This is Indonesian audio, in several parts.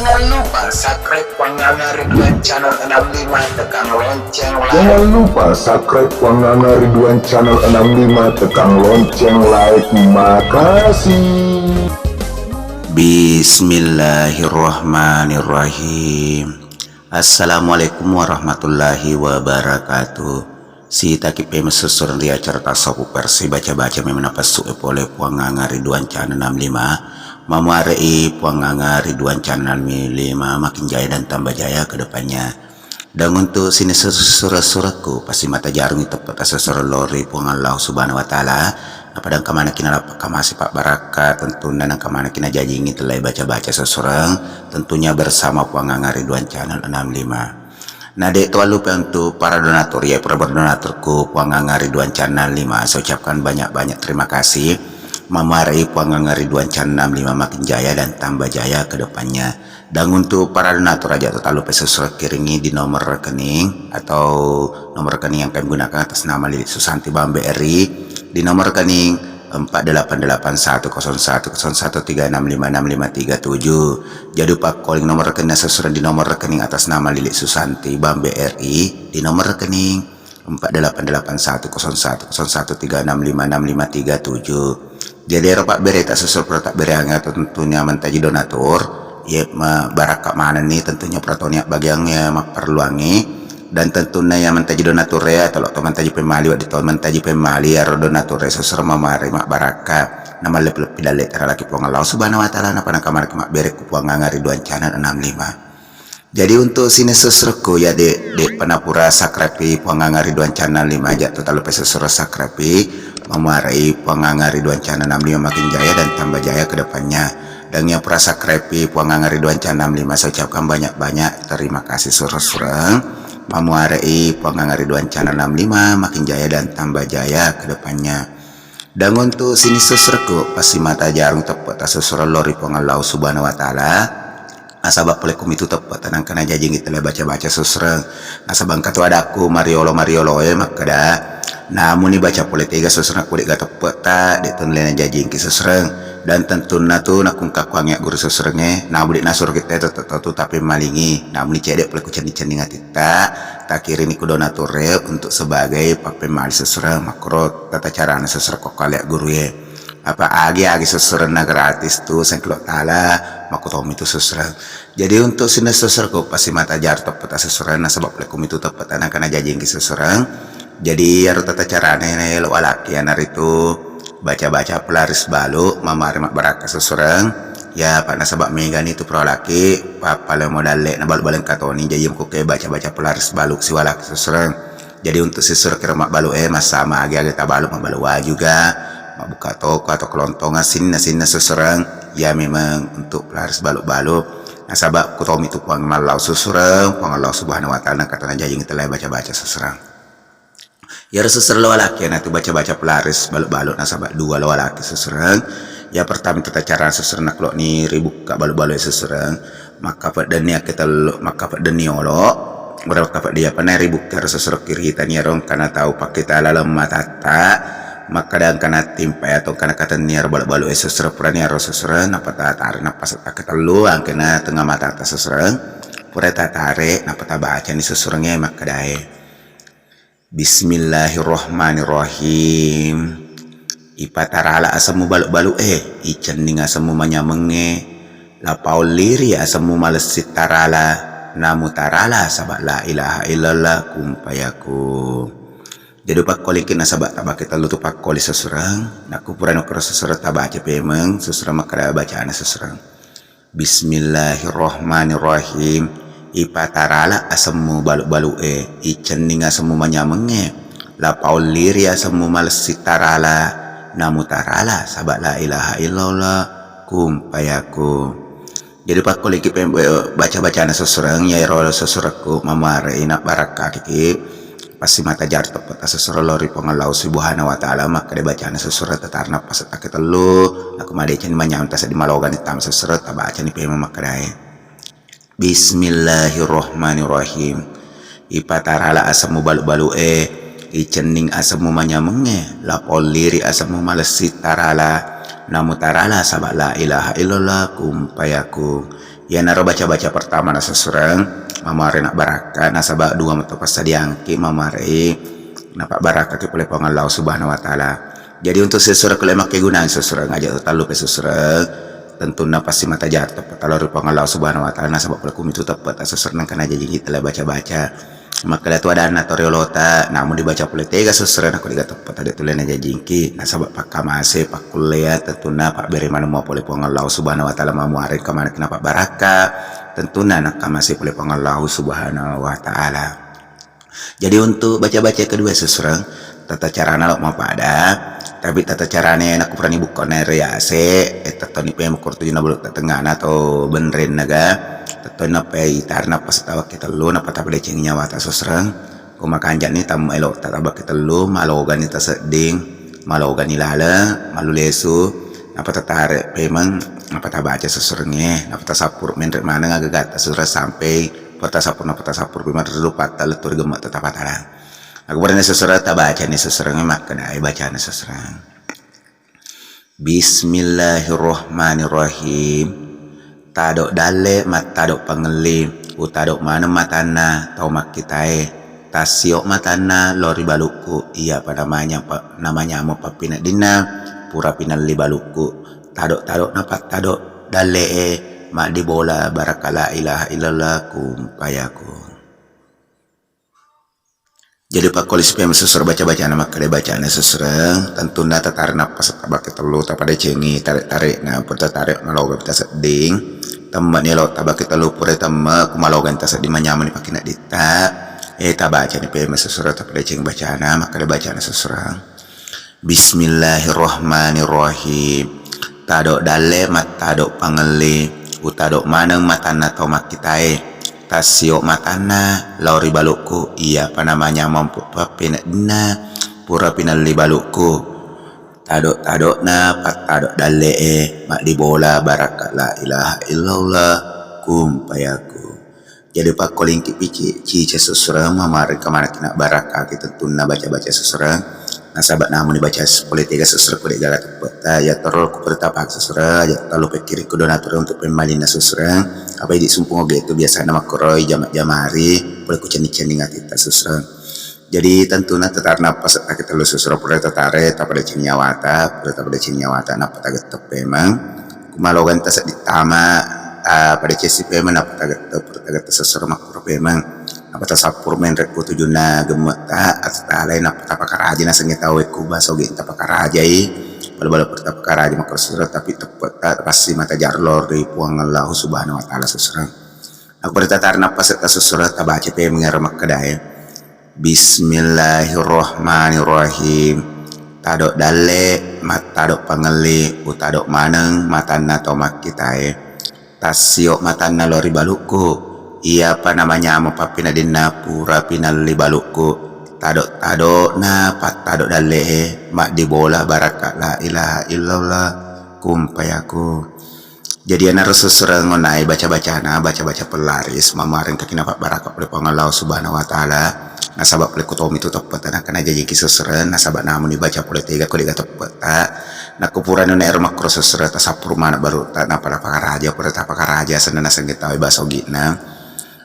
Jangan lupa subscribe Wanganga Ridwan Channel 65 tekan lonceng like. Jangan lupa subscribe Wanganga Ridwan Channel 65 tekan lonceng like. Makasih. Bismillahirrahmanirrahim. Assalamualaikum warahmatullahi wabarakatuh. Si takip mesusun di acara tasawuf versi baca-baca memenapas suep oleh Wanganga Ridwan Channel 65. Mamuarai Wanganga Ridwan Channel 65 makin jaya dan tambah jaya ke depannya. Dan untuk sini surat-suratku pasti mata jarum itu tepat asal lori Puang Allah Subhanahu wa taala. Padang kamana kina lapak kamasi Pak Baraka tentunya nang kamana kina jajingi telah baca-baca seseorang tentunya bersama Wanganga Ridwan Channel 65. Nah dek tuan lupa untuk para donatur ya para berdonaturku Wanganga Ridwan Channel 5 saya ucapkan banyak-banyak terima kasih. Mamarai Wanganga Ridwan Channel 65 makin jaya dan tambah jaya ke depannya. Dan untuk para donatur aja tak lupa sesuai kiringi di nomor rekening atau nomor rekening yang kami gunakan atas nama Lilik Susanti Bambe RI di nomor rekening 4881010136565537. Jadi Pak calling nomor rekening sesuai di nomor rekening atas nama Lilik Susanti Bambe RI di nomor rekening 4881010136565537. Jadi Pak beri tak sesuai tak beri hanya tentunya mentaji donatur ya barakah mana nih tentunya peratonia bagiannya perluangi dan tentunya yang mentaji donatur ya kalau teman taji pemali waktu tahun mentaji pemali ya donatur ya sesuai mamari mak barakah nama lebih dalek cara lagi Puang Allah Subhanahu wa taala napa kamar mak beri ku Wanganga Ridwan Channel 65. Jadi untuk sini sesuruhku ya dek penapura sakrapi Wanganga Ridwan Channel 5 aja total lupa sesuruh sakrapi memarai Wanganga Ridwan Channel 65 makin jaya dan tambah jaya ke depannya. Dan yang perasa krepi Wanganga Ridwan Channel 65 saya ucapkan banyak-banyak terima kasih surah-surah memuarai Wanganga Ridwan Channel 65 makin jaya dan tambah jaya ke depannya. Dan untuk sini sesuruhku pasti mata jarum tepat sesuruh lori Puang Allah Subhanahu wa taala. Nasabak pelekum itu tepat tenang kena jajing kita baca-baca sesuruh nasabang katu adaku Mariolo makada. Namun baca politika sesuatu kulit gak tepat tak ditunlen jajing sesuatu dan tentu natu nakung kakuangnya guru sesuatunya namun di nasur kita tetap tapi malingi namun cedek pelaku cending kita tak kiri niku donature untuk sebagai pemali sesuatu makro tata cara sesuatu kok kalian guru ya apa agi sesuatu gratis tuh sengklok tala makotom itu sesuatu. Jadi untuk sini sesuatu pasti mata jar tepat sesuatu nasabak pelaku itu tepat anak kena jajing sesuatu. Jadi harus tata caranya ini lo alaki anar itu baca-baca pelaris balu mamari mak baraka seseorang ya pak nasabak megan itu pro laki papa le modal le nabal balen katoni jadi mku ke baca-baca pelaris balu si walaki seseorang. Jadi untuk seseorang kira mak balu mas sama agi tabalu mak balu juga mak buka toko atau kelontongan sini seseorang ya memang untuk pelaris balu nasabak kutom itu Puang Allah seseorang Puang Allah Subhanahu wa taala katanya jadi kita baca-baca seseorang. Ya seser lo laki nah tu baca-baca pelaris balut-balut nasabak dua lo laki seserang ya pertama kita cara seserang nak lo ni ribu kak balut-balut seserang maka pada nia kita lo maka pada niolo berapa kapat dia panai ribu cara seserang kiri kita nierong karena tahu pakai tala lemah tata maka dan karena timpai atau karena kata niar balut-balut seserang pura niar seserang apa tarik napas pakai telu angkena tengah mata atas seserang pura tarik napa baca ni seserangnya maka dae. Bismillahirrahmanirrahim. Ipatarala asamu balu-balu icening asamu manyamenge la pauliri asamu malesit tarala namu tarala sabak la ilaha illallah kumpayaku. Jadi pak kolikin nasabak tabak kita lutu pak koli seserang naku purano kero seserang tabak aja pemeng seserang makara bacaan seserang. Bismillahirrahmanirrahim. Ipatarala asamu balu-balu icening asamu manyamenge la pauliri asamu malesitarala namu tarala sabak la ilaha illallah kumpayaku. Jadi pak koliki baca-bacaan seseorang ya rol seseorangku mamare inak barakah kiki pasti mata jar tepat seseorang lori Puang Allah Subhanahu wa taala maka dia bacaan seseorang tetarna pas tak ketelu aku madecen manyam tas di malogan hitam seseorang tak baca ni pema maka dae. Bismillahirrahmanirrahim. Ipatarala asamu balu-balu icening asamu manyamenge la poliri asamu malesit tarala Namo tarala sabak la ilaha illallah kum payakun. Ya naro baca-baca pertama na sesurang mamare nak baraka na sabak dua mata pasadiangki mamare napak baraka ke oleh Allah Subhanahu wa taala. Jadi untuk sesurang kalau emak kegunaan sesurang aja talu pe sesurang tentu na pasti mata jatuh talu Allah Subhanahu wa taala na sabak pelakum itu tepat sesurang kan aja jadi telah baca-baca. Maka itu ada anatoriolota namun dibaca oleh tega sesuatu aku diga tepat ada tulen aja jingki nah sabab pak kamase pak kuliah tentunya pak beri mana mau boleh Allah Subhanahu wa taala mamuarin kemana kena pak baraka tentunya nak kamase boleh Allah Subhanahu wa taala. Jadi untuk baca-baca kedua sesuatu tata cara analog mau pada tapi tata caranya nak berani bukan rease tetap ni pem kurtu juna belum tengah atau benerin naga tetap napa itar napa setawa kita lu napa tak boleh cengnya wata sosrang kumakan jani tam elok tak tabak kita lu malogan kita seding malogan ilala malu lesu napa tertarik pemang napa tak baca sosrangnya napa tak sapur menrek mana ngagagat surah sampai pata sapur pemang terlupa tak letur gemak tetap atalan. Aku pernah sesuatu tak baca nih seserangnya makan ay bacaan seserang. Bismillahirrahmanirrahim. Tadok dale mat tadok pangeli utadok mana matana tau mak kitae tasiok matana lori baluku iya apa namanya mau papina dina pura pinal li baluku tadok napat tadok dale mak di bola barakala ilaha illallah kum payaku. Jadi pak kolis pem sesuatu baca-baca nama kali bacaan sesuatu tentu nata tarik napas tabak kita lu tak pada cengi tarik nah pura tarik malau kita seding teman ni lo tabak kita lu pura teman kumalau kita seding manyaman ni pakai nak dita tak baca ni pem sesuatu tak pada cengi bacaan nama kali bacaan sesuatu. Bismillahirrahmanirrahim. Tadok dale mat tadok pangeli utadok mana matana tau mak kitae tasio matana lauri balukku iya apa namanya mampu papina dina pura pinal li balukku tadok na pat tadok dale mak di bola baraka la ilaha illallah kum payaku. Jadi pak kolingki pici cice sesurang mamari kemana kena baraka kita tunna baca-baca sesurang nah sahabat namun dibaca politika sesurang kudik galat peta ya terol ku pertapak sesurang ya terlalu pikir ku donatur untuk pemalina sesurang apa yang disumpung oge itu biasa nama koroi jamari boleh ku ceni-ceni ngatita sesurang. Jadi tentunya tetar napas kita lu sesurang pura tetare tak pada cini nyawata napa tak getep memang kumalogan tas ditama pada cesi memang napa tak getep sesurang makro memang apa tasapur men rek ku tujuna gemeta atau lain apa tapakaraja na sengita weku baso ge tapakaraja bala-bala pertapakaraja makro surat tapi tepat pasti mata jarlor di puang Allah Subhanahu wa taala sesurang. Aku bertatar napas ta surat tabaca pe mengeremak kedai. Bismillahirrahmanirrahim. Tadok dale mat tadok pangeli utadok maneng matana to makitae tasio matana lori baluku iya apa namanya mau papina dina pura pinal li baluku tadok na pat tadok dale mak di bola baraka la ilaha illallah kum payaku. Jadi ana sesurang ngonai baca-baca pelaris mamaring kaki napak baraka oleh Allah Subhanahu wa taala nasabab oleh kutom itu tepat anak kana jadi sesurang nasabab namun dibaca oleh tiga kali tepat na kupuran na air makro sesurang tasapur mana baru tak napa raja pada tapakaraja sanana sengitawi basogina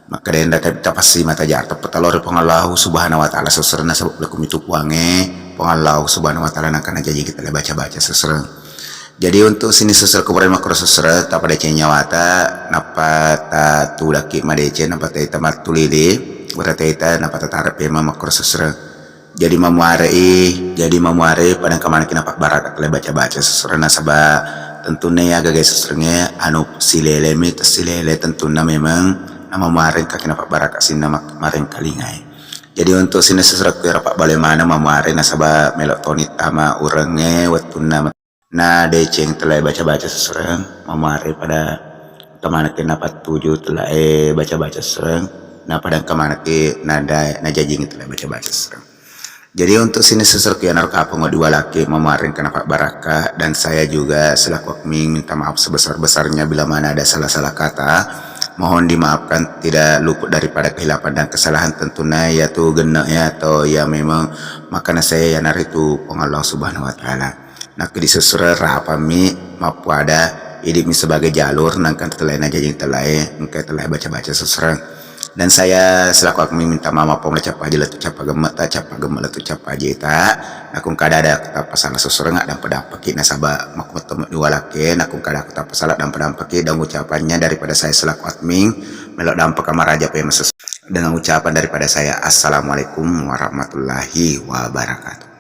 maka denda kita pasti mata jatuh petalor Allah Subhanahu wa taala sesurang nasabab oleh kumitu puange Allah Subhanahu wa taala nakana jadi kita baca sesurang. Jadi untuk sini sesuatu kepada makro sesuatu tak pada nyawata napa ta tulaki madece napa ta tamat tulili berarti ta napa ta tarap memang makro sesuatu. Jadi mamuare pada kemana kita pak barat kale baca sesuatu nasabah tentunya ya guys sesuatunya anu silele tentunya memang nama maring kaki napa barat sin nama maring kalingai. Jadi untuk sini sesuatu kira pak bale mana mamuare nasabah melok tonit tama urangnya watuna nah deceng telah baca seserang memari pada kemana kena 47 telah baca seserang nah pada kemana ke nada najajing telah baca seserang. Jadi untuk sini seserang kian arka pengo dua laki memarin kena Pak Baraka dan saya juga selaku admin minta maaf sebesar-besarnya bila mana ada salah-salah kata mohon dimaafkan tidak luput daripada kehilapan dan kesalahan tentunya yaitu gena ya atau ya memang makanya saya yang hari itu Allah Subhanahu wa taala. Nah ke disusur apa mi mapu ada hidup mi sebagai jalur nangkan telai aja yang telai engke telai baca-baca susuran. Dan saya selaku aku minta mama pom capa aja letu capa gemet ta capa gemet letu capa aja ta aku kada ada kita pasal susuran nggak dan pedapaki nasaba maku temu dua laki aku kada kita pasal dan pedapaki dan ucapannya daripada saya selaku admin melok dampak kamar aja dengan ucapan daripada saya assalamualaikum warahmatullahi wabarakatuh.